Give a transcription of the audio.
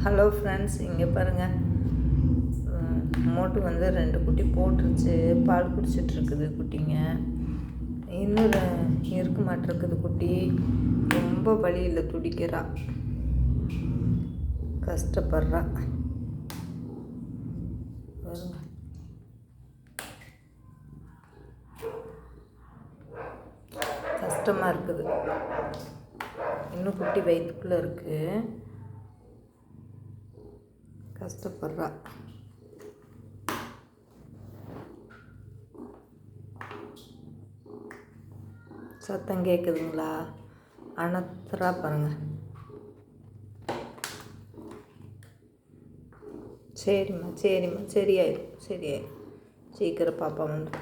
Hello friends, இங்கே பாருங்கள். மோட்டு வந்து 2 குட்டி போட்டுருச்சு. பால் குடிச்சிட்ருக்குது குட்டிங்க. இன்னொரு இருக்க மாட்டிருக்குது குட்டி. ரொம்ப வலியில் துடிக்கிறா, கஷ்டப்படுறா. கஷ்டமாக இருக்குது. இன்னும் குட்டி வயிற்றுக்குள்ளே இருக்குது, கஷ்டப்படுறா. சத்தம் கேட்குதுங்களா? அனத்துறா பாருங்கள். சரிம்மா சரிம்மா, சரியாயிடும் சீக்கிரம் பாப்பா வந்து.